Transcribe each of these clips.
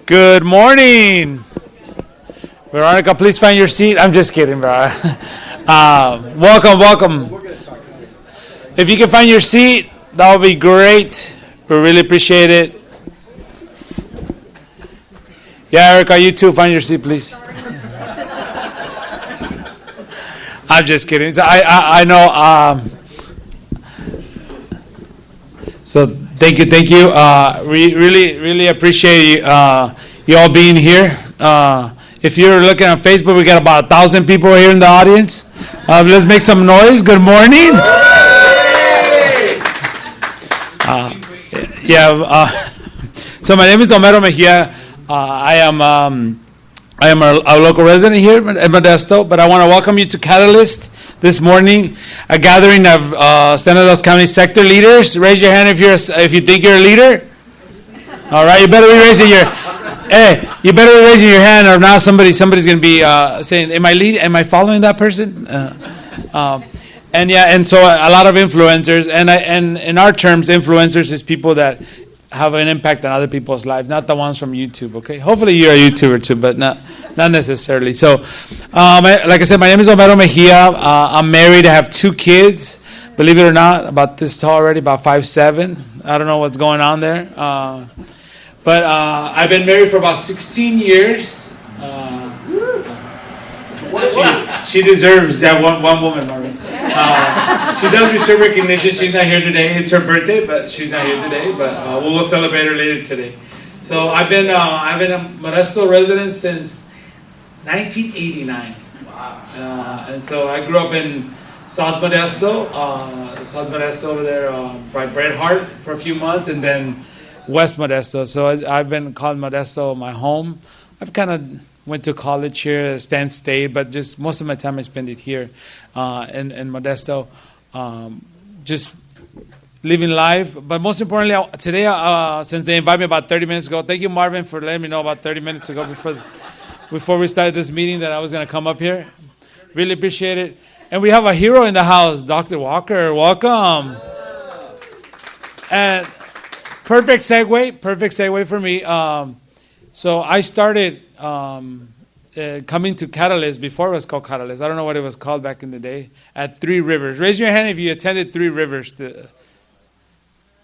Good morning. Veronica, please find your seat. I'm just kidding, bro. Welcome. If you can find your seat, that would be great. We really appreciate it. Yeah, Erica, you too. Find your seat, please. I'm just kidding. I know. So thank you. We really appreciate you all being here. If you're looking on Facebook, we got about 1,000 people here in the audience. Let's make some noise. Good morning. So my name is Homero Mejia. I am a local resident here at Modesto, but I want to welcome you to Catalyst this morning, a gathering of San Jose County sector leaders. Raise your hand if you think you're a leader. All right, you better be raising your hand, or now somebody's going to be saying, "Am I following that person?" And so a lot of influencers, and in our terms, influencers is people that have an impact on other people's lives, not the ones from YouTube. Okay, hopefully you're a YouTuber too, but not necessarily. So, like I said, my name is Homero Mejia. I'm married. I have 2 kids. Believe it or not, about this tall already, about 5'7". I don't know what's going on there, but I've been married for about 16 years. She deserves that one woman, Marvin. She does receive recognition. She's not here today. It's her birthday, but she's not here today. But we will celebrate her later today. So I've been a Modesto resident since 1989. Wow. And so I grew up in South Modesto over there by Bret Hart for a few months, and then West Modesto. So I've been called Modesto my home. I've kind of went to college here, Stan State, but just most of my time I spend it here in Modesto, just living life. But most importantly, today, since they invited me about 30 minutes ago, thank you, Marvin, for letting me know about 30 minutes ago before we started this meeting that I was going to come up here. Really appreciate it. And we have a hero in the house, Dr. Walker. Welcome. And perfect segue for me. So I started coming to Catalyst before it was called Catalyst. I don't know what it was called back in the day. At 3 Rivers. Raise your hand if you attended 3 Rivers.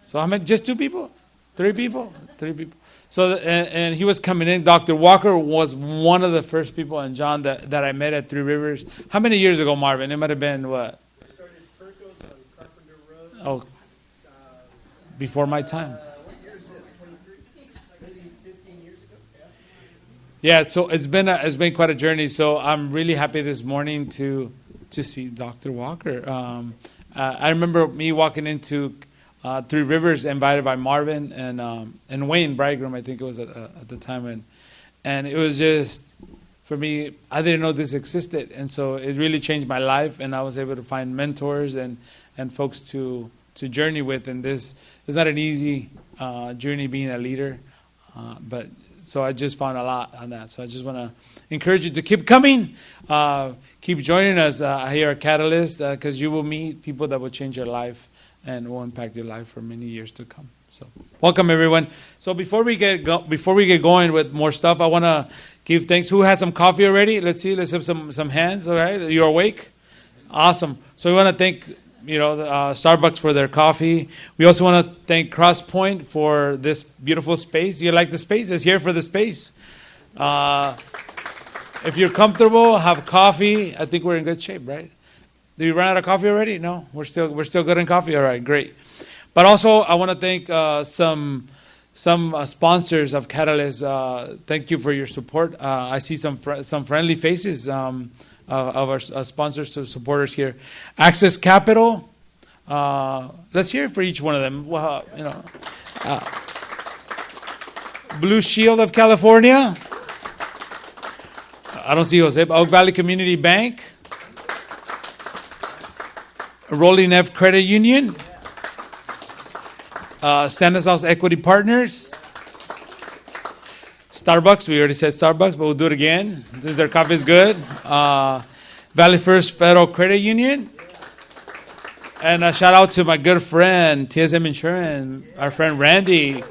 So how many? Just 2 people? 3 people? 3 people. So and he was coming in. Dr. Walker was one of the first people, and John that I met at 3 Rivers. How many years ago, Marvin? It might have been what? I started Perco's on Carpenter Road. Oh, before my time. What year is this? 23? Maybe 15 years ago? Yeah, so it's been quite a journey. So I'm really happy this morning to see Dr. Walker. I remember me walking into 3 Rivers, invited by Marvin and Wayne Bridegroom, I think it was at the time, and it was just, for me, I didn't know this existed, and so it really changed my life, and I was able to find mentors and folks to journey with. And this is not an easy journey being a leader, but so I just found a lot on that. So I just want to encourage you to keep coming, keep joining us here at Catalyst, because you will meet people that will change your life and will impact your life for many years to come. So welcome, everyone. So before we get going with more stuff, I want to give thanks. Who had some coffee already? Let's see. Let's have some hands. All right, you're awake. Awesome. So we want to thank Starbucks for their coffee. We also want to thank CrossPoint for this beautiful space. You like the space? It's here for the space. If you're comfortable, have coffee. I think we're in good shape, right? Did we run out of coffee already? No, we're still good in coffee. All right, great. But also, I want to thank some sponsors of Catalyst. Thank you for your support. I see some friendly faces of our sponsors, supporters here. Access Capital. Let's hear it for each one of them. Well, Blue Shield of California. I don't see Jose. Oak Valley Community Bank. Rolling F Credit Union, Stanislaus Equity Partners, Starbucks. We already said Starbucks, but we'll do it again since their coffee is good. Valley First Federal Credit Union, and a shout out to my good friend TSM Insurance, our friend Randy.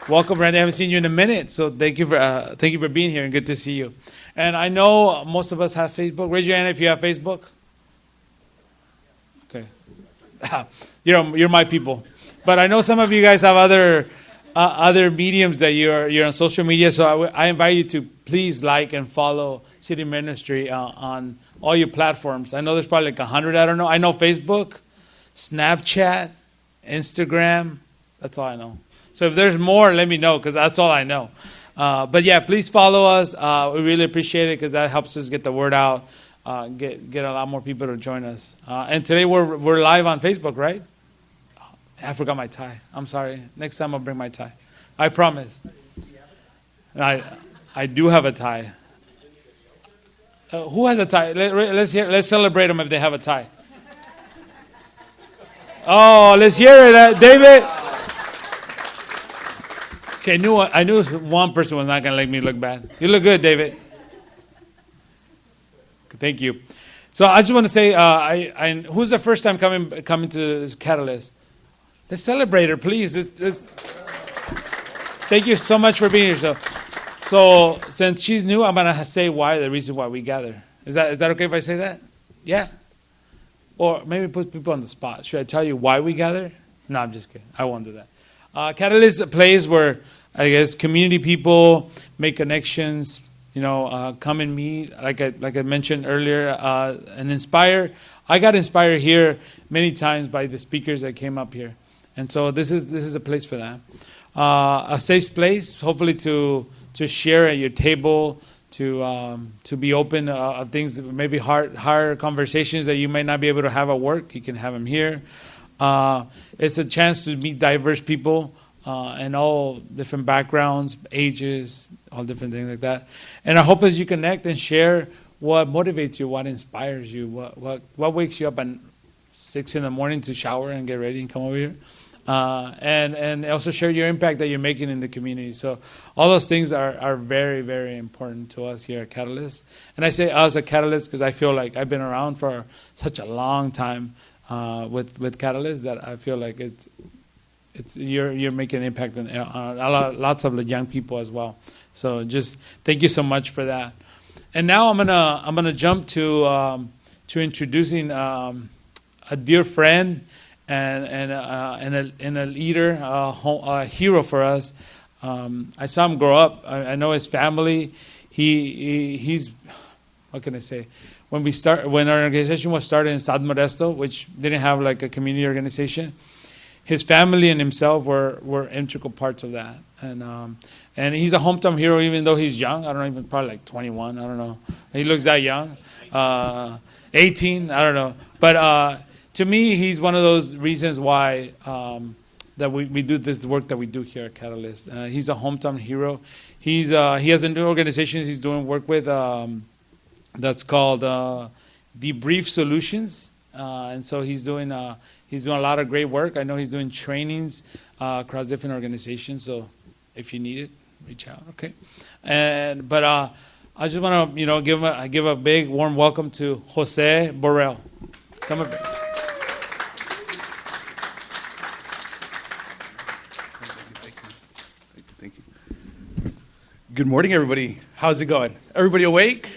Welcome, Randy. I haven't seen you in a minute, so thank you for being here and good to see you. And I know most of us have Facebook. Raise your hand if you have Facebook. Okay, you're my people. But I know some of you guys have other mediums that you're on social media. So I invite you to please like and follow City Ministry on all your platforms. I know there's probably like 100. I don't know. I know Facebook, Snapchat, Instagram. That's all I know. So if there's more, let me know because that's all I know. But yeah, please follow us. We really appreciate it because that helps us get the word out, get a lot more people to join us. And today we're live on Facebook, right? I forgot my tie. I'm sorry. Next time I'll bring my tie. I promise. I do have a tie. Who has a tie? Let's celebrate them if they have a tie. Oh, let's hear it, David. See, I knew one person was not going to make me look bad. You look good, David. Thank you. So I just want to say, who's the first time coming to Catalyst? Let's celebrate her, please. Thank you so much for being here. So since she's new, I'm going to say the reason why we gather. Is that okay if I say that? Yeah? Or maybe put people on the spot. Should I tell you why we gather? No, I'm just kidding. I won't do that. Catalyst is a place where, I guess, community people make connections, come and meet, like I mentioned earlier, and inspire. I got inspired here many times by the speakers that came up here. And so this is a place for that. A safe place, hopefully to share at your table, to be open of things, maybe hard conversations that you might not be able to have at work. You can have them here. It's a chance to meet diverse people and all different backgrounds, ages, all different things like that. And I hope as you connect and share what motivates you, what inspires you, what wakes you up at 6 a.m. to shower and get ready and come over here. And also share your impact that you're making in the community. So all those things are very, very important to us here at Catalyst. And I say us at Catalyst because I feel like I've been around for such a long time with Catalyst that I feel like you're making an impact on lots of the young people as well. So just thank you so much for that. And now I'm gonna jump to introducing a dear friend and a leader, a hero for us. I saw him grow up. I know his family. He's what can I say? When our organization was started in South Modesto, which didn't have like a community organization, his family and himself were integral parts of that. And he's a hometown hero, even though he's young. I don't know, even probably like 21. I don't know. He looks that young. 18. I don't know. But to me, he's one of those reasons why that we do this work that we do here at Catalyst. He's a hometown hero. He has a new organization he's doing work with that's called Debrief Solutions, and so he's doing a lot of great work. I know he's doing trainings across different organizations. So if you need it, reach out. Okay, but I just want to give a big warm welcome to Jose Borrell. Come up. Thank you. Good morning, everybody. How's it going? Everybody awake?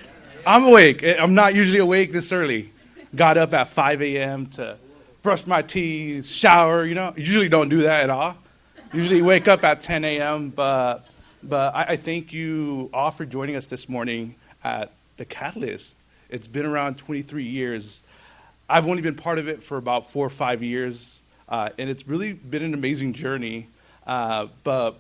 I'm awake. I'm not usually awake this early. Got up at 5 a.m. to brush my teeth, shower. Usually don't do that at all. Usually wake up at 10 a.m. But I thank you all for joining us this morning at the Catalyst. It's been around 23 years. I've only been part of it for about 4 or 5 years, and it's really been an amazing journey. But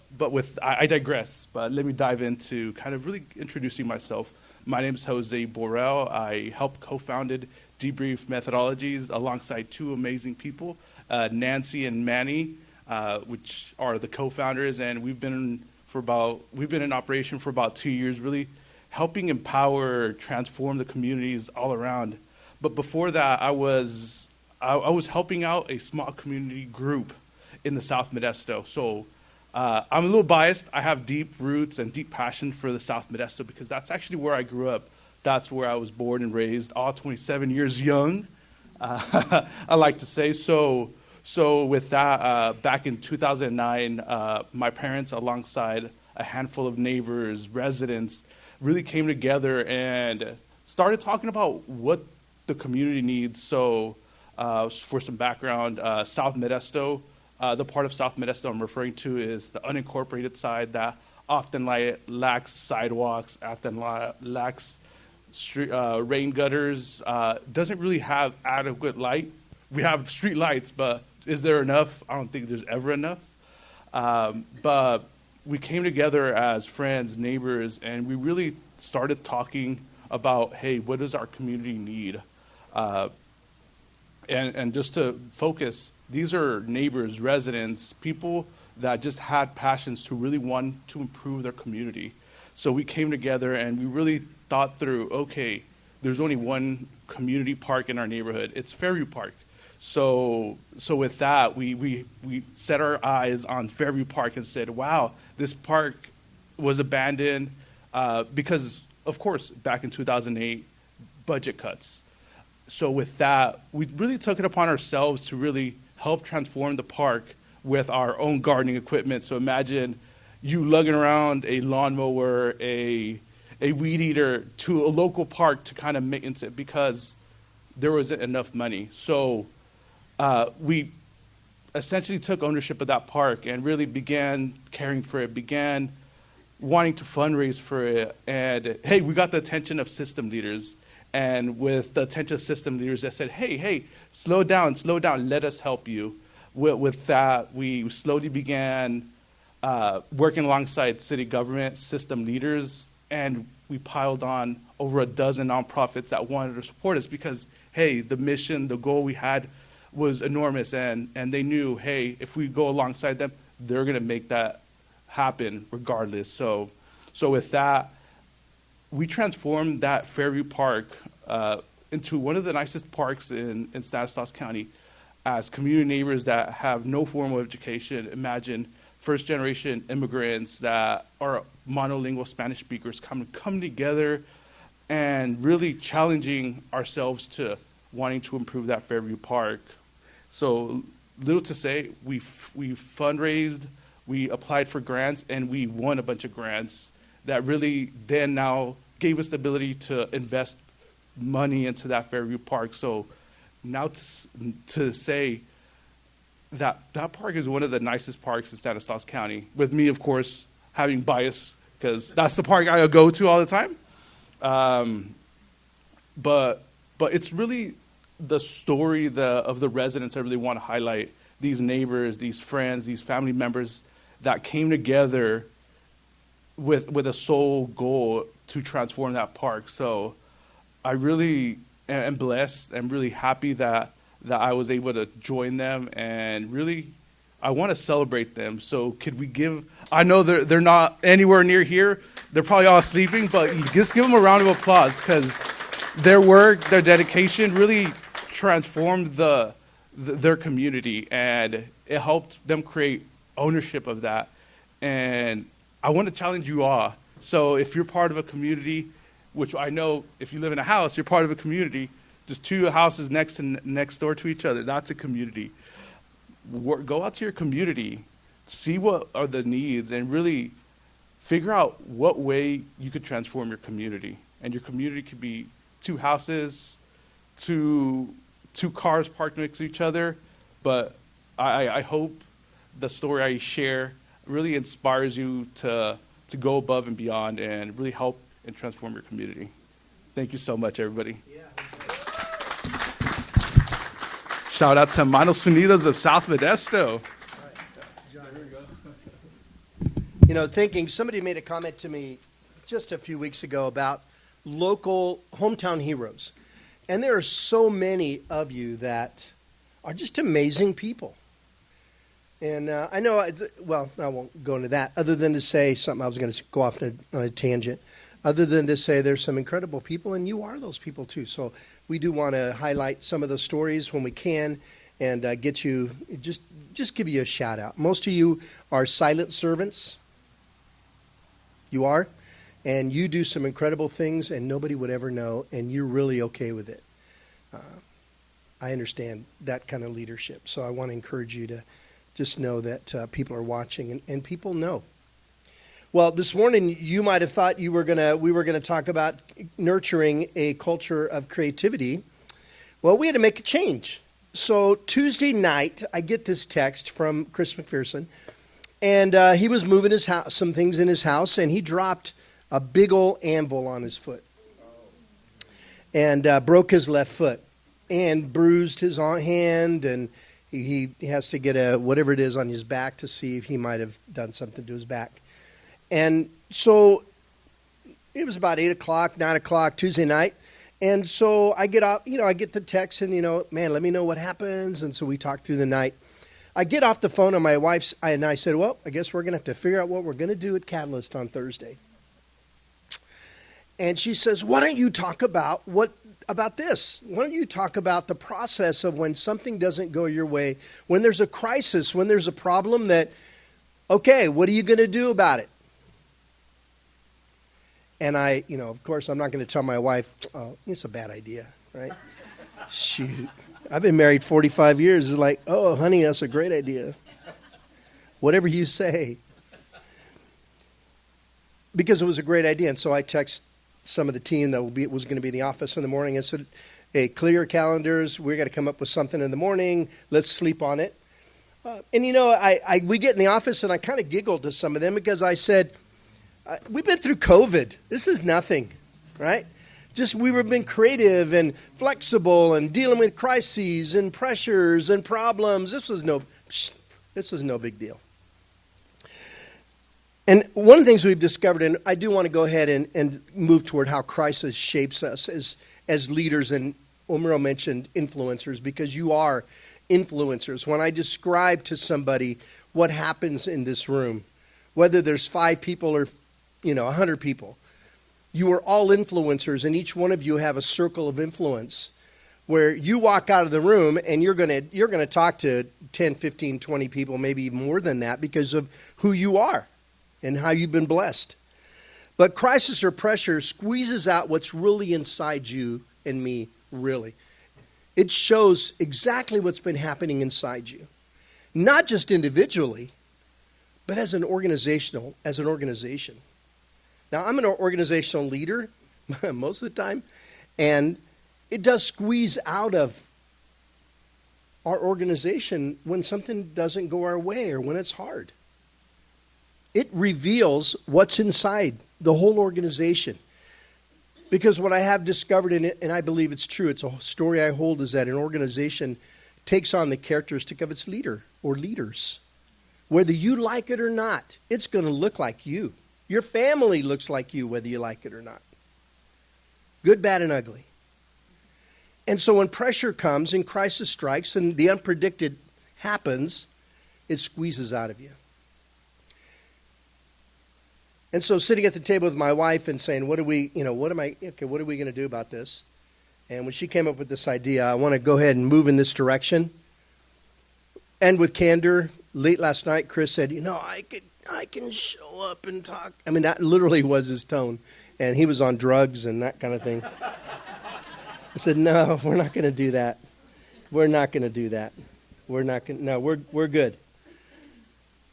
I digress. But let me dive into kind of really introducing myself. My name is Jose Borrell. I helped co-founded Debrief Methodologies alongside two amazing people, Nancy and Manny, which are the co-founders, and we've been in operation for about 2 years, really helping empower, transform the communities all around. But before that, I was helping out a small community group in the South Modesto. So I'm a little biased. I have deep roots and deep passion for the South Modesto because that's actually where I grew up. That's where I was born and raised, all 27 years young, I like to say. So So with that, back in 2009, my parents, alongside a handful of neighbors, residents, really came together and started talking about what the community needs. So for some background, South Modesto, the part of South Modesto I'm referring to is the unincorporated side that often lacks sidewalks, often lacks street, rain gutters, doesn't really have adequate light. We have street lights, but is there enough? I don't think there's ever enough. But we came together as friends, neighbors, and we really started talking about, hey, what does our community need? And just to focus, these are neighbors, residents, people that just had passions to really want to improve their community. So we came together and we really thought through, okay, there's only one community park in our neighborhood. It's Fairview Park. So with that, we set our eyes on Fairview Park and said, wow, this park was abandoned because, of course, back in 2008, budget cuts. So with that, we really took it upon ourselves to really help transform the park with our own gardening equipment. So imagine you lugging around a lawnmower, a weed eater to a local park to kind of maintenance it because there wasn't enough money. So we essentially took ownership of that park and really began caring for it, began wanting to fundraise for it. And, hey, we got the attention of system leaders. And with the attention of system leaders that said, hey, slow down, let us help you. With that, we slowly began working alongside city government, system leaders, and we piled on over a dozen nonprofits that wanted to support us because, hey, the mission, the goal we had was enormous, and they knew, hey, if we go alongside them, they're going to make that happen regardless. So with that, we transformed that Fairview Park into one of the nicest parks in Stanislaus County as community neighbors that have no formal education. Imagine first-generation immigrants that are monolingual Spanish speakers come together and really challenging ourselves to wanting to improve that Fairview Park. So little to say, we fundraised, we applied for grants, and we won a bunch of grants that really then now gave us the ability to invest money into that Fairview Park. So now to say that park is one of the nicest parks in Stanislaus County, with me, of course, having bias because that's the park I go to all the time. But it's really the story of the residents I really want to highlight. These neighbors, these friends, these family members that came together with a sole goal to transform that park. So I really am blessed. I'm really happy that I was able to join them, and really I want to celebrate them. So could we I know they're not anywhere near here. They're probably all sleeping, but just give them a round of applause because their work, their dedication really transformed their community, and it helped them create ownership of that. And I want to challenge you all. So if you're part of a community, which I know if you live in a house, you're part of a community, just two houses next door to each other, that's a community. Go out to your community, see what are the needs, and really figure out what way you could transform your community. And your community could be two houses, two cars parked next to each other. But I hope the story I share really inspires you to go above and beyond and really help and transform your community. Thank you so much, everybody. Yeah. Shout out to Manos Unidos of South Modesto. You know, somebody made a comment to me just a few weeks ago about local hometown heroes. And there are so many of you that are just amazing people. And I know, I won't go into that, other than to say something. I was going to go off on a tangent, other than to say there's some incredible people, and you are those people too. So we do want to highlight some of the stories when we can, and get you, just give you a shout out. Most of you are silent servants. You are, and you do some incredible things, and nobody would ever know, and you're really okay with it. I understand that kind of leadership. So I want to encourage you to just know that people are watching, and people know. Well, this morning you might have thought we were gonna talk about nurturing a culture of creativity. Well, we had to make a change. So Tuesday night, I get this text from Chris McPherson, and he was moving his house, some things in his house, and he dropped a big old anvil on his foot, and broke his left foot, and bruised his hand, and he has to get whatever it is on his back to see if he might have done something to his back. And so it was about 8 o'clock, 9 o'clock Tuesday night. And so I get out, I get the text and, man, let me know what happens. And so we talked through the night. I get off the phone and my wife's, and I said, well, I guess we're going to have to figure out what we're going to do at Catalyst on Thursday. And she says, why don't you talk about this? Why don't you talk about the process of when something doesn't go your way, when there's a crisis, when there's a problem that, okay, what are you going to do about it? And I, of course, I'm not going to tell my wife, oh, it's a bad idea, right? Shoot. I've been married 45 years. It's like, oh, honey, that's a great idea. Whatever you say. Because it was a great idea. And so I text some of the team that was going to be in the office in the morning and said, hey, clear your calendars. We're going to come up with something in the morning. Let's sleep on it. And, we get in the office and I kind of giggled to some of them because I said, we've been through COVID. This is nothing, right? Just we've been creative and flexible and dealing with crises and pressures and problems. This was no big deal. And one of the things we've discovered, and I do want to go ahead and move toward how crisis shapes us as leaders, and Omero mentioned influencers, because you are influencers. When I describe to somebody what happens in this room, whether there's 5 people or 100 people. You are all influencers, and each one of you have a circle of influence where you walk out of the room and you're going to talk to 10, 15, 20 people, maybe even more than that, because of who you are and how you've been blessed. But crisis or pressure squeezes out what's really inside you and me, really. It shows exactly what's been happening inside you. Not just individually, but as an organization. Now, I'm an organizational leader most of the time, and it does squeeze out of our organization when something doesn't go our way or when it's hard. It reveals what's inside the whole organization. Because what I have discovered in it, and I believe it's true, it's a story I hold, is that an organization takes on the characteristic of its leader or leaders. Whether you like it or not, it's going to look like you. Your family looks like you, whether you like it or not. Good, bad, and ugly. And so when pressure comes and crisis strikes and the unpredicted happens, it squeezes out of you. And so sitting at the table with my wife and saying, what are we going to do about this? And when she came up with this idea, I want to go ahead and move in this direction. And with candor, late last night, Chris said, I can show up and talk. I mean, that literally was his tone. And he was on drugs and that kind of thing. I said, no, we're not going to do that. We're not going to do that. We're good.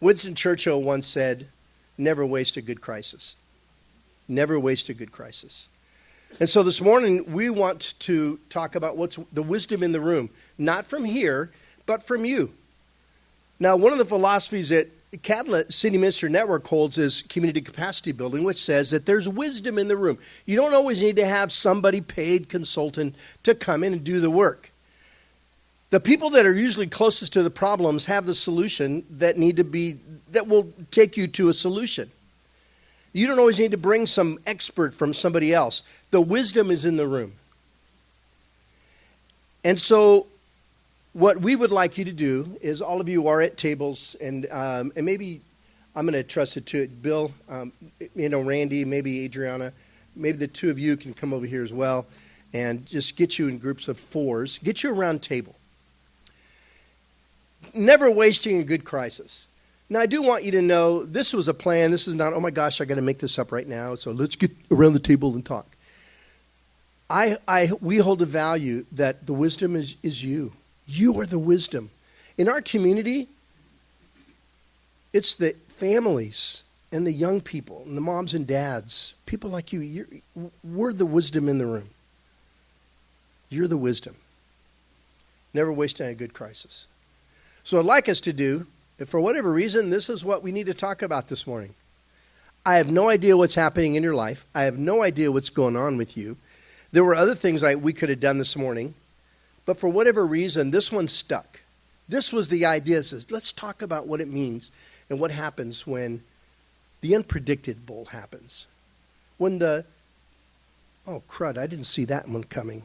Winston Churchill once said, never waste a good crisis. Never waste a good crisis. And so this morning, we want to talk about what's the wisdom in the room. Not from here, but from you. Now, one of the philosophies that Catalyst City Minister Network holds is community capacity building, which says that there's wisdom in the room. You don't always need to have somebody paid consultant to come in and do the work. The people that are usually closest to the problems have the solution that will take you to a solution. You don't always need to bring some expert from somebody else. The wisdom is in the room. And so what we would like you to do is, all of you are at tables, and maybe I'm going to trust it to Bill, Randy, maybe Adriana, maybe the two of you can come over here as well, and just get you in groups of 4s. Get you a round table. Never wasting a good crisis. Now, I do want you to know this was a plan. This is not, oh my gosh, I got to make this up right now, so let's get around the table and talk. We hold a value that the wisdom is you. You are the wisdom. In our community, it's the families and the young people and the moms and dads, people like you. We're the wisdom in the room. You're the wisdom. Never wasting a good crisis. So I'd like us to do, if for whatever reason, this is what we need to talk about this morning. I have no idea what's happening in your life. I have no idea what's going on with you. There were other things we could have done this morning, but for whatever reason, this one stuck. This was the idea. It says, let's talk about what it means and what happens when the unpredictable happens. When oh crud, I didn't see that one coming,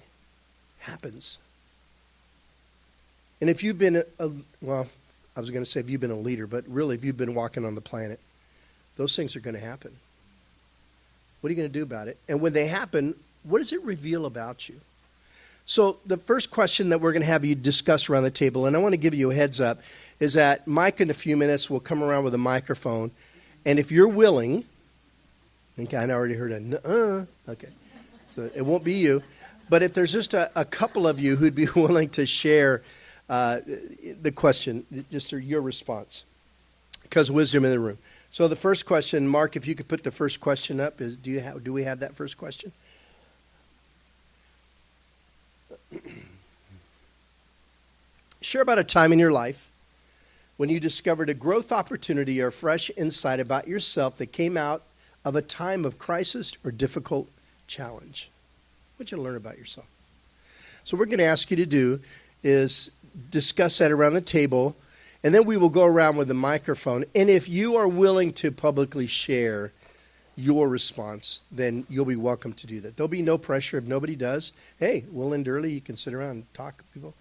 happens. And if you've been, well, I was going to say if you've been a leader, but really if you've been walking on the planet, those things are going to happen. What are you going to do about it? And when they happen, what does it reveal about you? So the first question that we're going to have you discuss around the table, and I want to give you a heads up, is that Mike in a few minutes will come around with a microphone. And if you're willing, I think I already heard a okay, so it won't be you. But if there's just a couple of you who'd be willing to share the question, just your response, because wisdom in the room. So the first question, Mark, if you could put the first question up, is do we have that first question? Share about a time in your life when you discovered a growth opportunity or fresh insight about yourself that came out of a time of crisis or difficult challenge. What you learn about yourself. So what we're going to ask you to do is discuss that around the table, and then we will go around with the microphone. And if you are willing to publicly share your response, then you'll be welcome to do that. There'll be no pressure. If nobody does, hey, we'll end early. You can sit around and talk to people.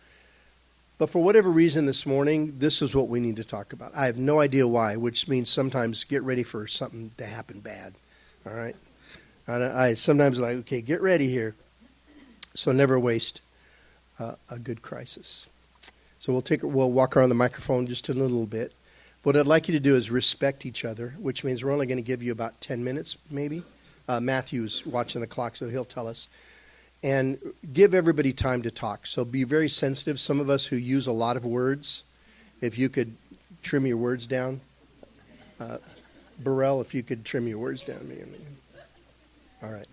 But for whatever reason this morning, this is what we need to talk about. I have no idea why, which means sometimes get ready for something to happen bad. All right? I sometimes like, okay, get ready here. So never waste a good crisis. So we'll walk around the microphone just a little bit. What I'd like you to do is respect each other, which means we're only going to give you about 10 minutes, maybe. Matthew's watching the clock, so he'll tell us. And give everybody time to talk. So be very sensitive. Some of us who use a lot of words, if you could trim your words down. Burrell, if you could trim your words down. All right.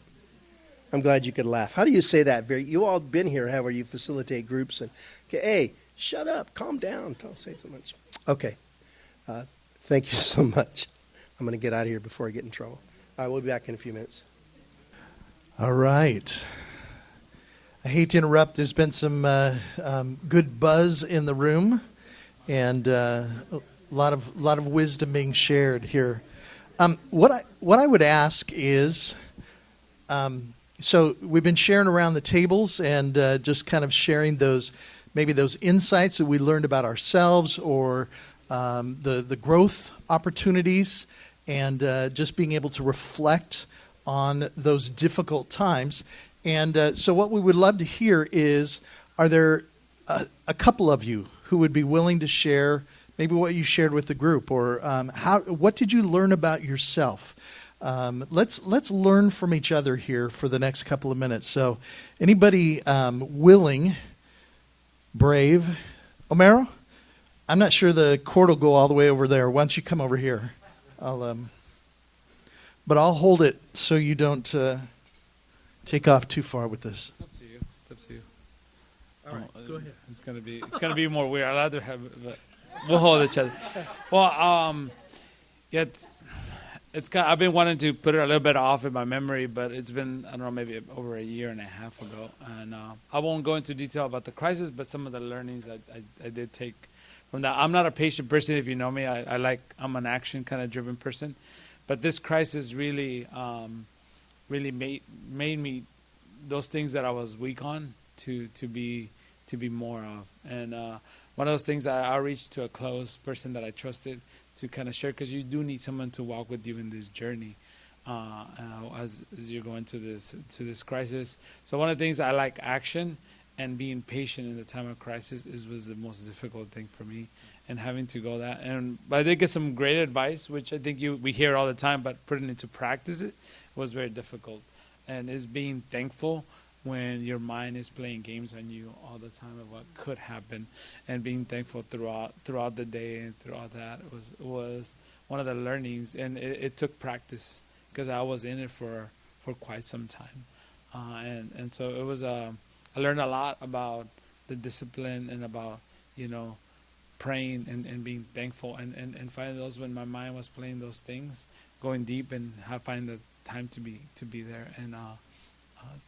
I'm glad you could laugh. How do you say that? You all been here, where you facilitate groups. And okay, hey, shut up, calm down. Don't say so much. Okay. Thank you so much. I'm going to get out of here before I get in trouble. All right, we'll be back in a few minutes. All right. I hate to interrupt. There's been some good buzz in the room, and a lot of wisdom being shared here. What I would ask is, so we've been sharing around the tables and just kind of sharing those insights that we learned about ourselves or the growth opportunities, and just being able to reflect on those difficult times. And so what we would love to hear is, are there a couple of you who would be willing to share maybe what you shared with the group, or what did you learn about yourself? Let's learn from each other here for the next couple of minutes. So anybody willing, brave? Omero? I'm not sure the cord will go all the way over there. Why don't you come over here? But I'll hold it so you don't take off too far with this. It's up to you. It's up to you. All right, go ahead. It's gonna be more weird. I'll rather have it, but we'll hold each other. Well, yeah, it's kind of, I've been wanting to put it a little bit off in my memory, but it's been, I don't know, maybe over a year and a half ago. And I won't go into detail about the crisis, but some of the learnings I did take from that. I'm not a patient person, if you know me. I'm an action kind of driven person, but this crisis really made me those things that I was weak on to be more of. And one of those things that I reached to a close person that I trusted to kind of share, because you do need someone to walk with you in this journey as you're going to this crisis. So one of the things I like action, and being patient in the time of crisis was the most difficult thing for me, and having to go that. But I did get some great advice, which I think we hear all the time, but putting it into practice it was very difficult. And is being thankful when your mind is playing games on you all the time of what could happen, and being thankful throughout the day and throughout that was one of the learnings, and it took practice because I was in it for quite some time, and so it was I learned a lot about the discipline and about praying and being thankful and finding those when my mind was playing those things, going deep and find the time to be there and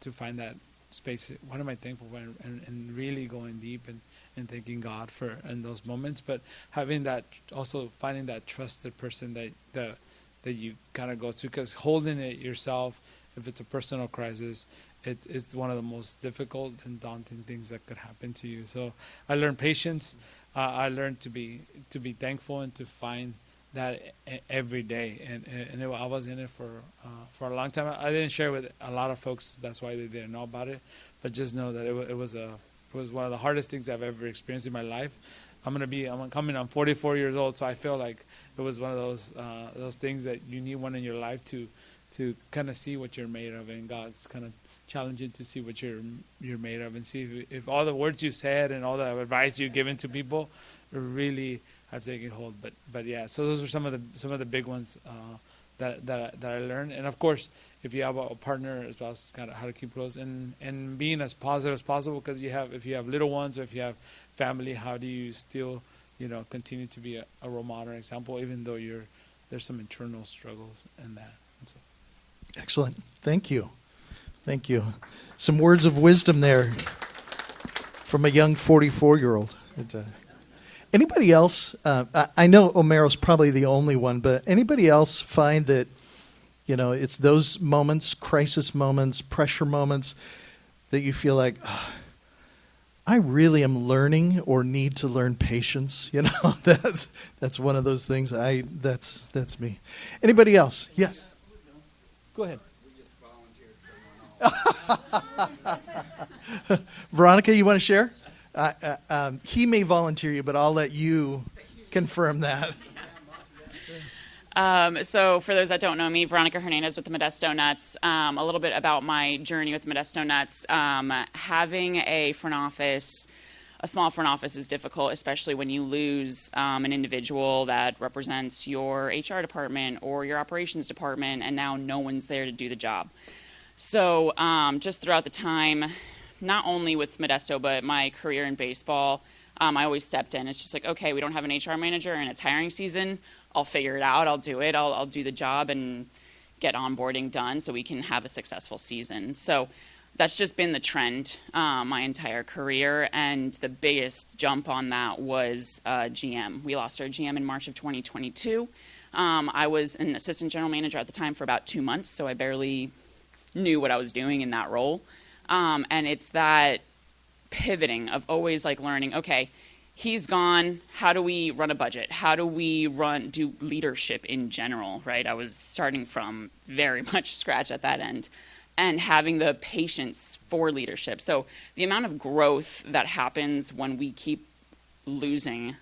to find that space. What am I thankful for? And really going deep and thanking God for in those moments, but having that also finding that trusted person that you kind of go to, because holding it yourself, if it's a personal crisis, it's one of the most difficult and daunting things that could happen to you. So I learned patience. I learned to be thankful and to find that every day. And I was in it for a long time. I didn't share with a lot of folks. That's why they didn't know about it. But just know that it was one of the hardest things I've ever experienced in my life. I'm coming on 44 years old, so I feel like it was one of those things that you need one in your life to kind of see what you're made of, and God's kind of challenging to see what you're made of, and see if all the words you said and all the advice you've given to people really have taken hold. But yeah, so those are some of the big ones that I learned. And of course, if you have a partner, a spouse, kind of how to keep close and being as positive as possible, because if you have little ones or if you have family, how do you still continue to be a role model and example, even though there's some internal struggles in that. And so. Excellent. Thank you. Some words of wisdom there from a young 44-year-old. Anybody else? I know Omero's probably the only one, but anybody else find that it's those moments, crisis moments, pressure moments, that you feel like, I really am learning or need to learn patience? That's one of those things. That's me. Anybody else? Yes. Go ahead. Veronica, you want to share? He may volunteer you, but I'll let you confirm that. So for those that don't know me, Veronica Hernandez with the Modesto Nuts. A little bit about my journey with Modesto Nuts. Having a small front office is difficult, especially when you lose an individual that represents your HR department or your operations department, and now no one's there to do the job. So just throughout the time, not only with Modesto, but my career in baseball, I always stepped in. It's just like, okay, we don't have an HR manager and it's hiring season. I'll figure it out. I'll do it. I'll do the job and get onboarding done so we can have a successful season. So that's just been the trend my entire career. And the biggest jump on that was GM. We lost our GM in March of 2022. I was an assistant general manager at the time for about 2 months, so I barely knew what I was doing in that role. And it's that pivoting of always learning, okay, he's gone. How do we run a budget? How do we do leadership in general, right? I was starting from very much scratch at that end and having the patience for leadership. So the amount of growth that happens when we keep losing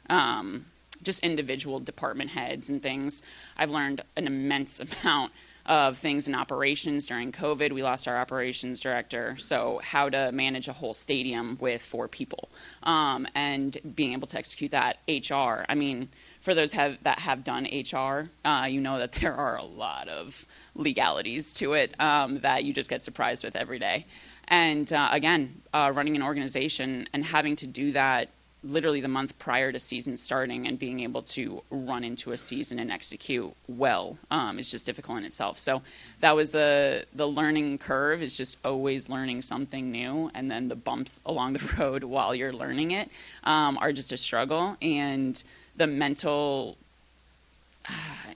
just individual department heads and things, I've learned an immense amount of things in operations. During COVID, we lost our operations director. So how to manage a whole stadium with 4 people and being able to execute that. HR, I mean, for those that have done HR, you know that there are a lot of legalities to it that you just get surprised with every day. And again, running an organization and having to do that literally the month prior to season starting and being able to run into a season and execute well is just difficult in itself. So that was the learning curve, is just always learning something new, and then the bumps along the road while you're learning it are just a struggle, and the mental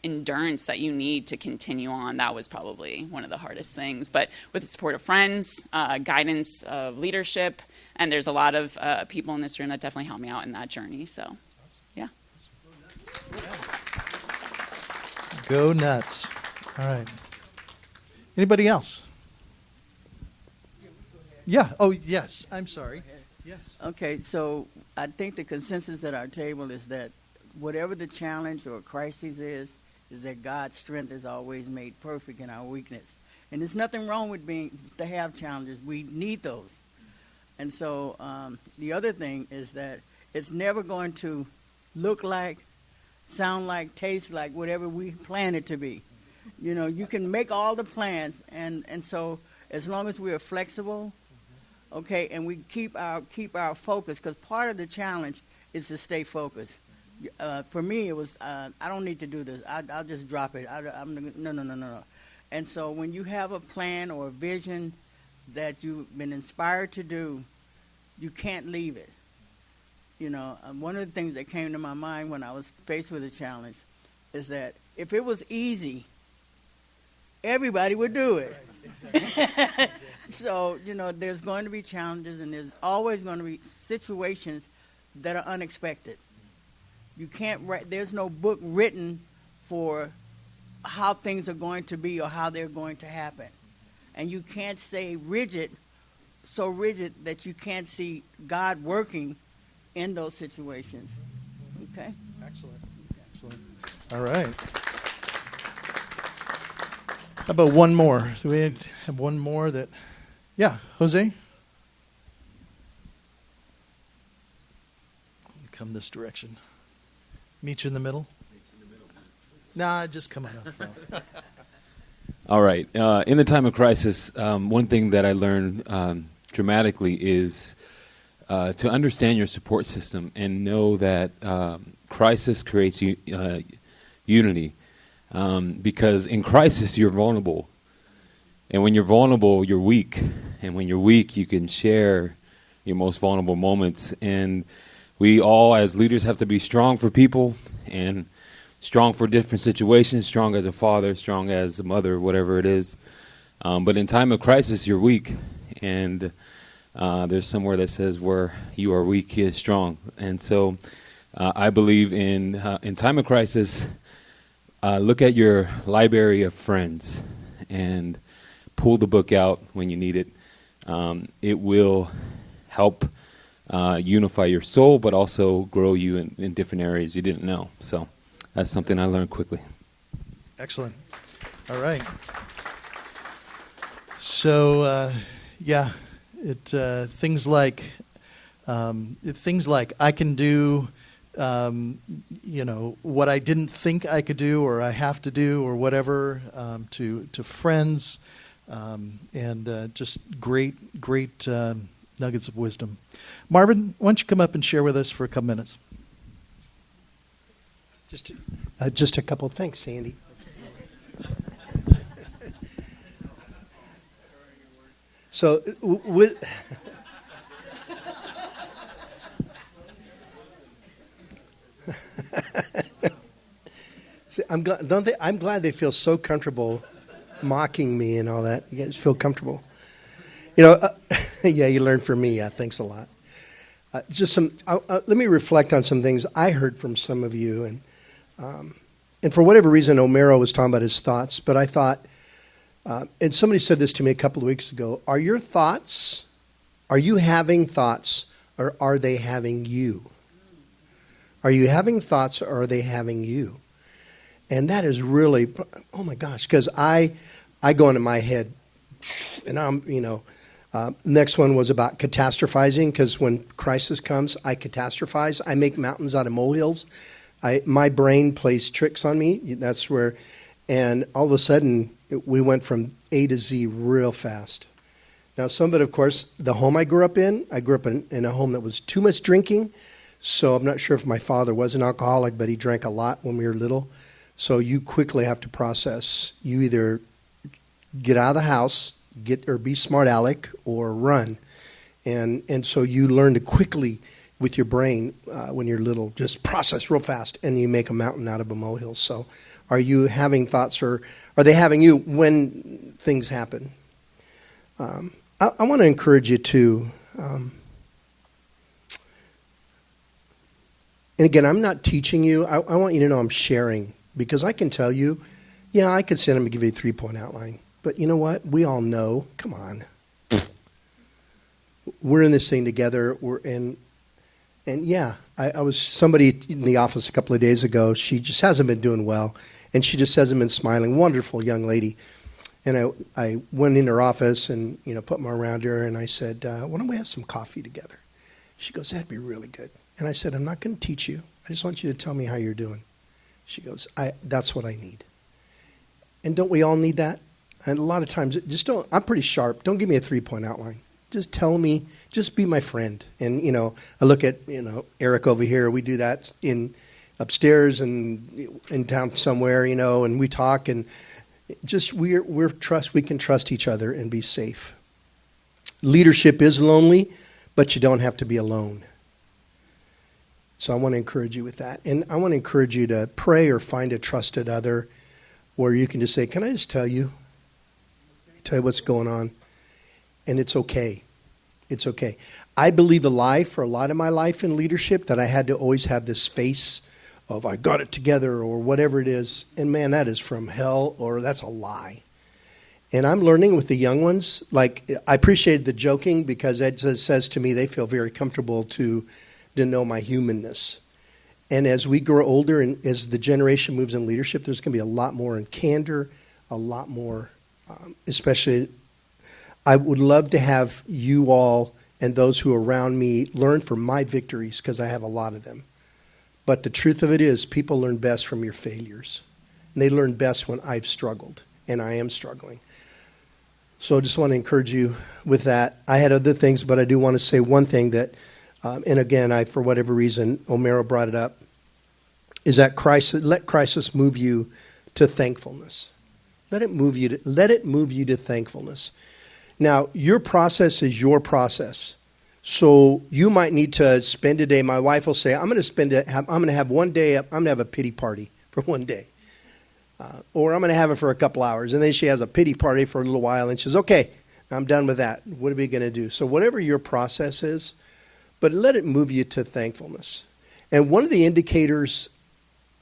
endurance that you need to continue on, that was probably one of the hardest things. But with the support of friends, guidance of leadership, and there's a lot of people in this room that definitely helped me out in that journey. So, yeah. Go Nuts. All right. Anybody else? Yeah. Oh, yes. I'm sorry. Yes. Okay, so I think the consensus at our table is that whatever the challenge or crisis is that God's strength is always made perfect in our weakness. And there's nothing wrong with to have challenges. We need those. And so the other thing is that it's never going to look like, sound like, taste like whatever we plan it to be. You know, you can make all the plans, and so as long as we are flexible, okay, and we keep our focus, because part of the challenge is to stay focused. For me, it was I don't need to do this. I'll just drop it. No. And so when you have a plan or a vision that you've been inspired to do, you can't leave it. You know, one of the things that came to my mind when I was faced with a challenge is that if it was easy, everybody would do it. Right, exactly. So, you know, there's going to be challenges, and there's always going to be situations that are unexpected. You can't write, there's no book written for how things are going to be or how they're going to happen. And you can't stay so rigid that you can't see God working in those situations. Okay? Excellent. All right. How about one more? Do we have one more that... Yeah, Jose? Come this direction. Meet you in the middle? Nah, just come on up front. All right. In the time of crisis, one thing that I learned dramatically is to understand your support system and know that crisis creates unity. Because in crisis, you're vulnerable. And when you're vulnerable, you're weak. And when you're weak, you can share your most vulnerable moments. And we all, as leaders, have to be strong for people and strong for different situations, strong as a father, strong as a mother, whatever it is. But in time of crisis, you're weak. And there's somewhere that says where you are weak, he is strong. And so I believe in time of crisis, look at your library of friends and pull the book out when you need it. It will help unify your soul, but also grow you in different areas you didn't know. So that's something I learned quickly. Excellent. All right. So, things like I can do, what I didn't think I could do, or I have to do, or whatever, to friends, and just great nuggets of wisdom. Marvin, why don't you come up and share with us for a couple minutes? Just a couple. Thanks, Sandy. So, see, I'm glad they feel so comfortable mocking me and all that. You guys feel comfortable. Yeah, you learned from me. Thanks a lot. Let me reflect on some things I heard from some of you, and for whatever reason, Omero was talking about his thoughts, but I thought, and somebody said this to me a couple of weeks ago, are you having thoughts, or are they having you? Are you having thoughts, or are they having you? And that is really, oh my gosh, because I go into my head, and next one was about catastrophizing, because when crisis comes, I catastrophize. I make mountains out of molehills. My brain plays tricks on me. That's where, and all of a sudden, we went from A to Z real fast. Now, some of it, of course, the home I grew up in a home that was too much drinking. So I'm not sure if my father was an alcoholic, but he drank a lot when we were little. So you quickly have to process. You either get out of the house, or be smart aleck, or run. And so you learn to quickly, with your brain, when you're little, just process real fast, and you make a mountain out of a molehill. So are you having thoughts, or are they having you when things happen? I want to encourage you to, and again, I'm not teaching you. I want you to know I'm sharing, because I can tell you, yeah, I could sit and give you a 3-point outline. But you know what? We all know. Come on. We're in this thing together. And yeah, I was somebody in the office a couple of days ago. She just hasn't been doing well, and she just hasn't been smiling. Wonderful young lady. And I went in her office and, put my arm around her, and I said, why don't we have some coffee together? She goes, that'd be really good. And I said, I'm not going to teach you. I just want you to tell me how you're doing. She goes, that's what I need. And don't we all need that? And a lot of times, I'm pretty sharp. Don't give me a 3-point outline. Just tell me, just be my friend. And, I look at, Eric over here. We do that upstairs and in town somewhere, and we talk, and just we can trust each other and be safe. Leadership is lonely, but you don't have to be alone. So I want to encourage you with that. And I want to encourage you to pray or find a trusted other where you can just say, can I just tell you what's going on? And it's okay. It's okay. I believe a lie for a lot of my life in leadership that I had to always have this face of I got it together or whatever it is. And man, that is from hell, or that's a lie. And I'm learning with the young ones. Like, I appreciated the joking because it says to me they feel very comfortable to know my humanness. And as we grow older and as the generation moves in leadership, there's going to be a lot more in candor, a lot more, especially, I would love to have you all and those who are around me learn from my victories, because I have a lot of them. But the truth of it is, people learn best from your failures. And they learn best when I've struggled, and I am struggling. So I just want to encourage you with that. I had other things, but I do want to say one thing that, and again, for whatever reason, Omero brought it up, is that let crisis move you to thankfulness. Let it move you to thankfulness. Now, your process is your process. So you might need to spend a day. My wife will say, I'm going to have one day, I'm going to have a pity party for one day. Or I'm going to have it for a couple hours. And then she has a pity party for a little while, and she says, okay, I'm done with that. What are we going to do? So whatever your process is, but let it move you to thankfulness. And one of the indicators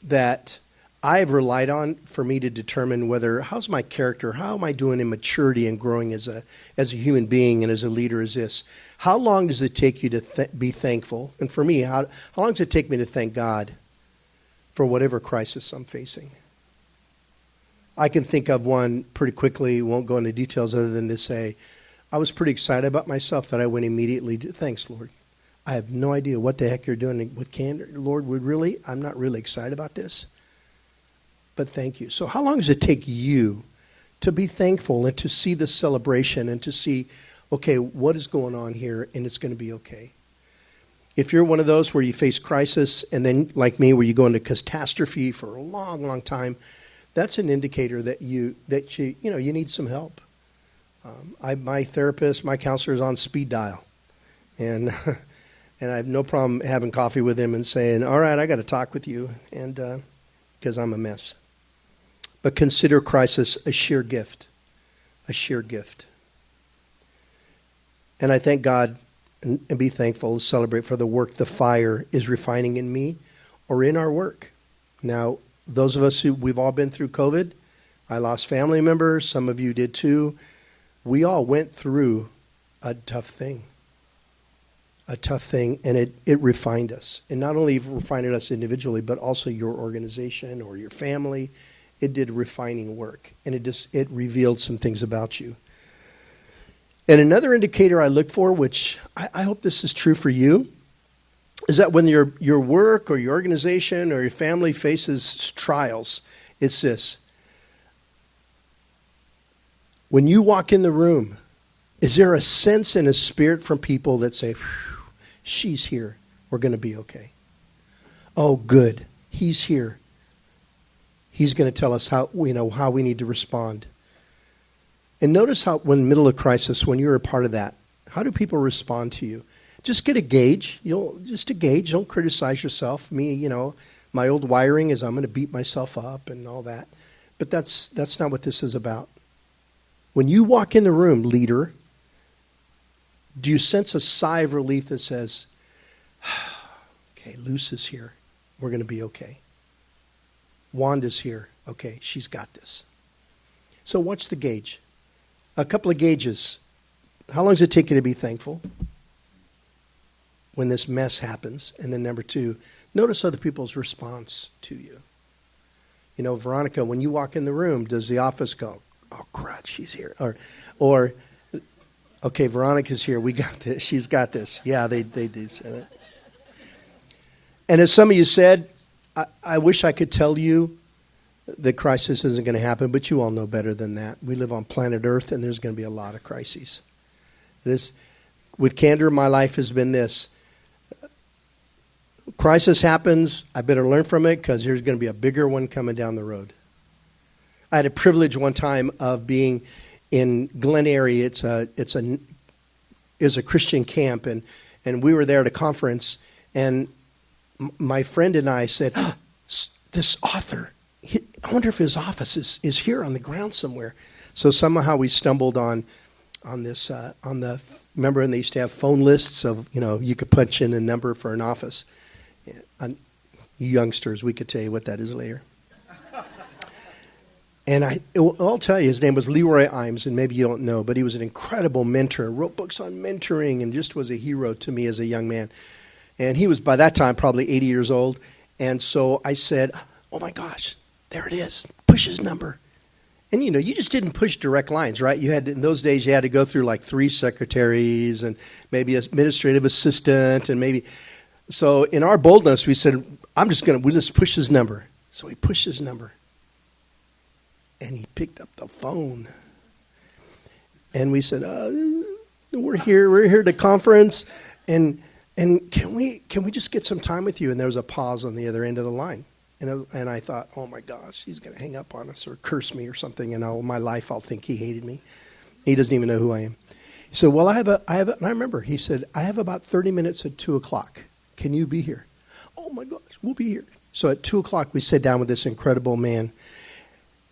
that I've relied on for me to determine how's my character, how am I doing in maturity and growing as a human being and as a leader, is this. How long does it take you to be thankful? And for me, how long does it take me to thank God for whatever crisis I'm facing? I can think of one pretty quickly, won't go into details other than to say, I was pretty excited about myself that I went immediately to, thanks, Lord. I have no idea what the heck you're doing with candor. Lord, I'm not really excited about this. But thank you. So how long does it take you to be thankful and to see the celebration and to see, okay, what is going on here, and it's going to be okay? If you're one of those where you face crisis and then, like me, where you go into catastrophe for a long, long time, that's an indicator that you need some help. My therapist, my counselor is on speed dial, and and I have no problem having coffee with him and saying, all right, I got to talk with you, and because I'm a mess. But consider crisis a sheer gift, a sheer gift. And I thank God and be thankful, celebrate for the work the fire is refining in me or in our work. Now, those of us we've all been through COVID. I lost family members. Some of you did too. We all went through a tough thing. And it refined us. And not only refined us individually, but also your organization or your family. It did refining work, and it revealed some things about you. And another indicator I look for, which I hope this is true for you, is that when your work or your organization or your family faces trials, it's this. When you walk in the room, is there a sense and a spirit from people that say, she's here, we're going to be okay? Oh, good, he's here. He's going to tell us how we need to respond. And notice how, when in the middle of crisis, when you're a part of that, how do people respond to you? Just get a gauge. Just a gauge. Don't criticize yourself. Me, my old wiring is I'm going to beat myself up and all that. But that's not what this is about. When you walk in the room, leader, do you sense a sigh of relief that says, okay, Luce is here. We're going to be okay. Wanda's here. Okay, she's got this. So what's the gauge? A couple of gauges. How long does it take you to be thankful when this mess happens? And then number two, notice other people's response to you. Veronica, when you walk in the room, does the office go, oh, crud, she's here. Or, okay, Veronica's here. We got this. She's got this. Yeah, they do say that. And as some of you said, I wish I could tell you the crisis isn't going to happen, but you all know better than that. We live on planet Earth, and there's going to be a lot of crises. With candor, my life has been this. Crisis happens, I better learn from it because there's going to be a bigger one coming down the road. I had a privilege one time of being in Glen Eyrie. It's a Christian camp, and we were there at a conference, and my friend and I said, oh, this author, I wonder if his office is here on the ground somewhere. So somehow we stumbled on this, remember when they used to have phone lists of, you could punch in a number for an office. You youngsters, we could tell you what that is later. And I'll tell you, his name was Leroy Imes, and maybe you don't know, but he was an incredible mentor, wrote books on mentoring, and just was a hero to me as a young man. And he was, by that time, probably 80 years old. And so I said, oh my gosh, there it is. Push his number. And you just didn't push direct lines, right? In those days, you had to go through like 3 secretaries and maybe an administrative assistant and maybe. So in our boldness, we said, we'll just push his number. So he pushed his number. And he picked up the phone. And we said, we're here at the conference, and can we just get some time with you? And there was a pause on the other end of the line. And I thought, oh my gosh, he's going to hang up on us or curse me or something, and all my life I'll think he hated me. He doesn't even know who I am. He said, well, and I remember, he said, I have about 30 minutes at 2 o'clock. Can you be here? Oh my gosh, we'll be here. So at 2 o'clock, we sat down with this incredible man.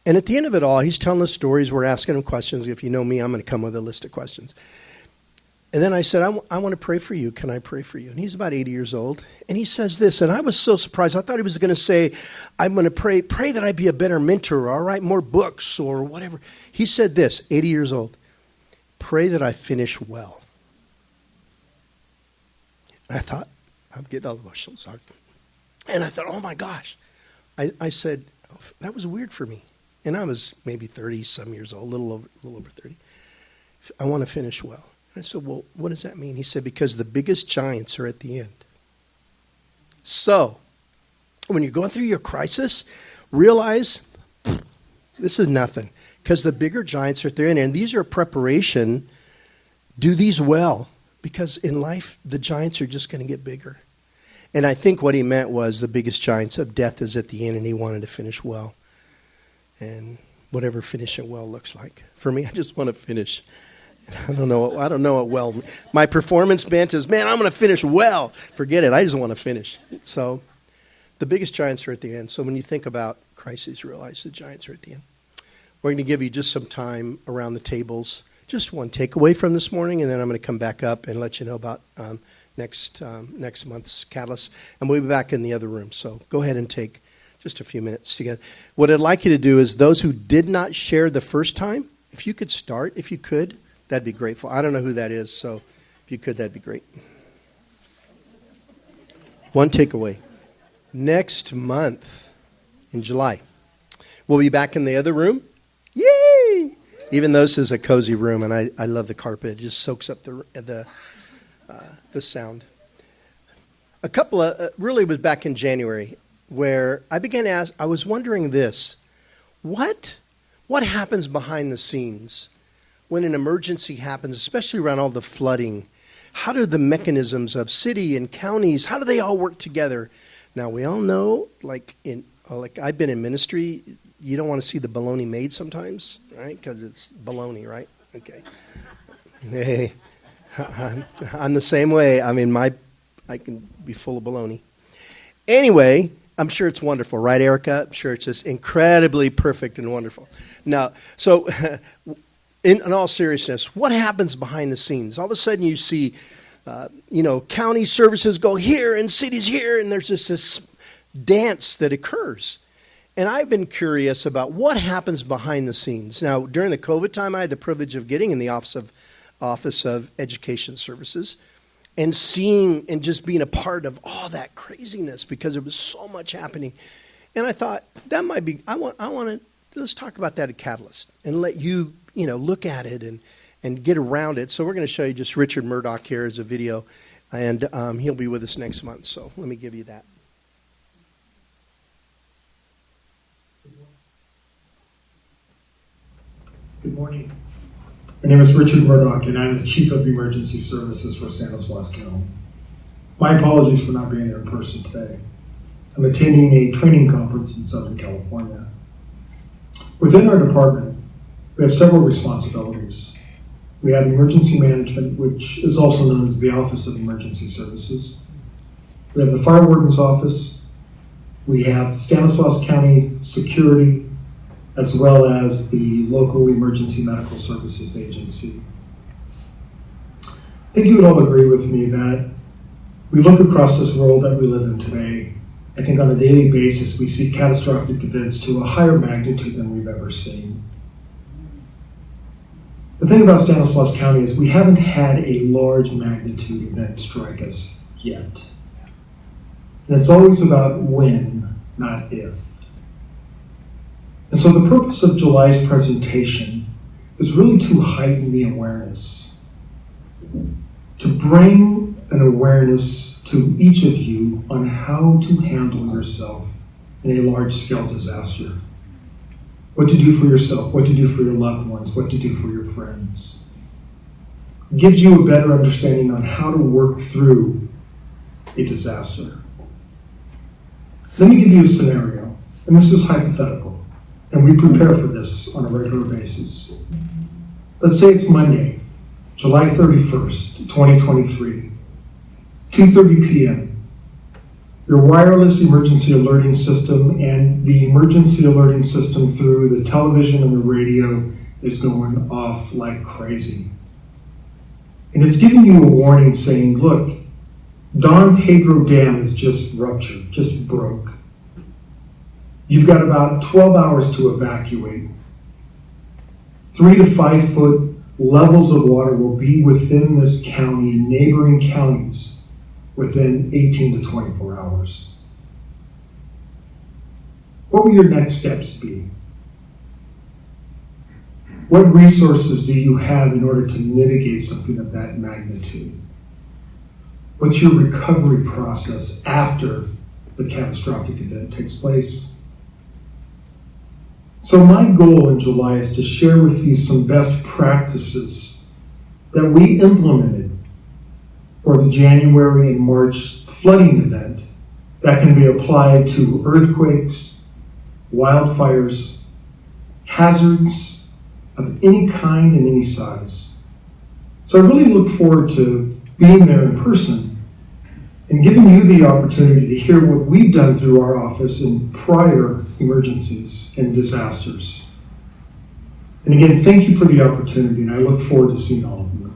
And at the end of it all, he's telling us stories. We're asking him questions. If you know me, I'm going to come with a list of questions. And then I said, I want to pray for you. Can I pray for you? And he's about 80 years old. And he says this, and I was so surprised. I thought he was going to say, I'm going to pray that I be a better mentor, or I'll write more books, or whatever. He said this, 80 years old, pray that I finish well. And I thought, I'm getting all emotional, sorry. And I thought, oh my gosh. I said, oh, that was weird for me. And I was maybe 30-some years old, a little over 30. I want to finish well. I said, well, what does that mean? He said, because the biggest giants are at the end. So, when you're going through your crisis, realize this is nothing. Because the bigger giants are at the end. And these are preparation. Do these well. Because in life, the giants are just going to get bigger. And I think what he meant was the biggest giants of death is at the end, and he wanted to finish well. And whatever finishing well looks like. For me, I just want to finish. I don't know what well. My performance bent is, man, I'm going to finish well. Forget it. I just want to finish. So the biggest giants are at the end. So when you think about crises, realize the giants are at the end. We're going to give you just some time around the tables. Just one takeaway from this morning, and then I'm going to come back up and let you know about next month's Catalyst. And we'll be back in the other room. So go ahead and take just a few minutes together. What I'd like you to do is those who did not share the first time, if you could start, if you could, that'd be grateful. I don't know who that is, so if you could, that'd be great. One takeaway. Next month in July, we'll be back in the other room. Yay! Even though this is a cozy room, and I love the carpet. It just soaks up the sound. A couple of, really was back in January, where I began to ask, I was wondering this, what happens behind the scenes when an emergency happens, especially around all the flooding? How do the mechanisms of city and counties, how do they all work together? Now, we all know, like I've been in ministry, you don't want to see the baloney made sometimes, right? Because it's baloney, right? Okay. Hey, I'm the same way. I mean, I can be full of baloney. Anyway, I'm sure it's wonderful, right, Erica? I'm sure it's just incredibly perfect and wonderful. Now, so in all seriousness, what happens behind the scenes? All of a sudden you see, county services go here and cities here, and there's just this dance that occurs. And I've been curious about what happens behind the scenes. Now, during the COVID time, I had the privilege of getting in the Office of Education Services and seeing and just being a part of all that craziness because there was so much happening. And I thought that might be, I want let's talk about that at Catalyst and let you, look at it and get around it. So we're going to show you just Richard Murdoch here as a video, and he'll be with us next month. So let me give you that. Good morning. My name is Richard Murdoch, and I'm the Chief of Emergency Services for Stanislaus County. My apologies for not being there in person today. I'm attending a training conference in Southern California. Within our department, we have several responsibilities. We have emergency management, which is also known as the Office of Emergency Services. We have the Fire Warden's Office. We have Stanislaus County Security, as well as the local Emergency Medical Services Agency. I think you would all agree with me that we look across this world that we live in today. I think on a daily basis we see catastrophic events to a higher magnitude than we've ever seen. The thing about Stanislaus County is we haven't had a large magnitude event strike us yet. And it's always about when, not if. And so the purpose of July's presentation is really to heighten the awareness, to bring an awareness to each of you on how to handle yourself in a large-scale disaster. What to do for yourself, what to do for your loved ones, what to do for your friends. It gives you a better understanding on how to work through a disaster. Let me give you a scenario, and this is hypothetical. And we prepare for this on a regular basis. Let's say it's Monday, July 31st, 2023, 2:30 p.m. Your wireless emergency alerting system and the emergency alerting system through the television and the radio is going off like crazy. And it's giving you a warning saying, look, Don Pedro Dam is just ruptured, just broke. You've got about 12 hours to evacuate. 3 to 5 foot levels of water will be within this county and neighboring counties within 18 to 24 hours. What will your next steps be? What resources do you have in order to mitigate something of that magnitude? What's your recovery process after the catastrophic event takes place? So my goal in July is to share with you some best practices that we implemented for the January and March flooding event that can be applied to earthquakes, wildfires, hazards of any kind and any size. So I really look forward to being there in person and giving you the opportunity to hear what we've done through our office in prior emergencies and disasters. And again, thank you for the opportunity, and I look forward to seeing all of you.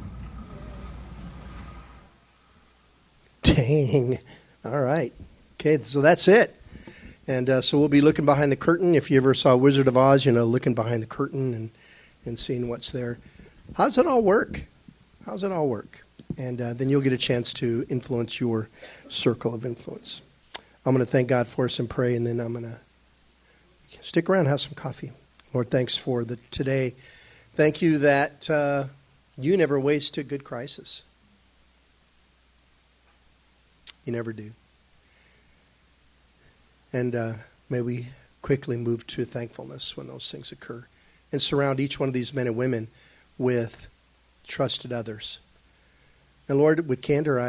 Dang. All right. Okay, so that's it. And so we'll be looking behind the curtain. If you ever saw Wizard of Oz, looking behind the curtain and seeing what's there. How's it all work? And then you'll get a chance to influence your circle of influence. I'm going to thank God for us and pray, and then I'm going to stick around and have some coffee. Lord, thanks for today. Thank you that you never waste a good crisis. You never do. And may we quickly move to thankfulness when those things occur and surround each one of these men and women with trusted others. And Lord, with candor,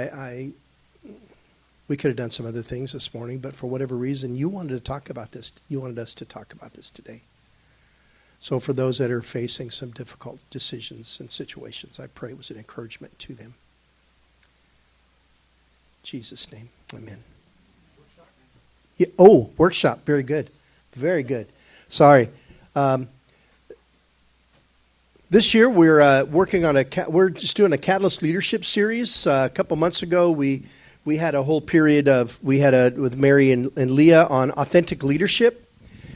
we could have done some other things this morning, but for whatever reason, you wanted to talk about this. You wanted us to talk about this today. So for those that are facing some difficult decisions and situations, I pray it was an encouragement to them. In Jesus' name, amen. Yeah, workshop. Very good. Very good. Sorry. This year we're working on we're just doing a Catalyst Leadership series. A couple months ago we had a whole period with Mary and Leah on authentic leadership.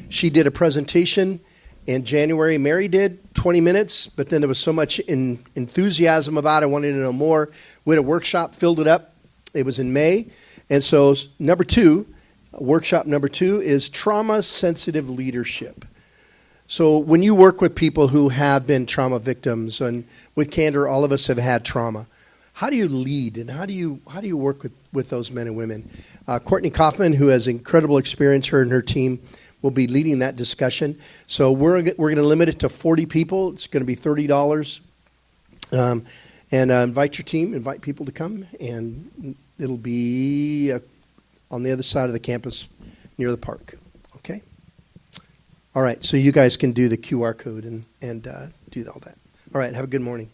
She did a presentation in January. Mary did 20 minutes, but then there was so much enthusiasm about it. I wanted to know more. We had a workshop, filled it up. It was in May. And so workshop number two is trauma-sensitive leadership. So when you work with people who have been trauma victims, and with candor, all of us have had trauma. How do you lead, and how do you work with those men and women? Courtney Kaufman, who has incredible experience, her and her team will be leading that discussion. So we're going to limit it to 40 people. It's going to be $30. And invite your team, invite people to come, and it'll be on the other side of the campus near the park. Okay? All right, so you guys can do the QR code and do all that. All right, have a good morning.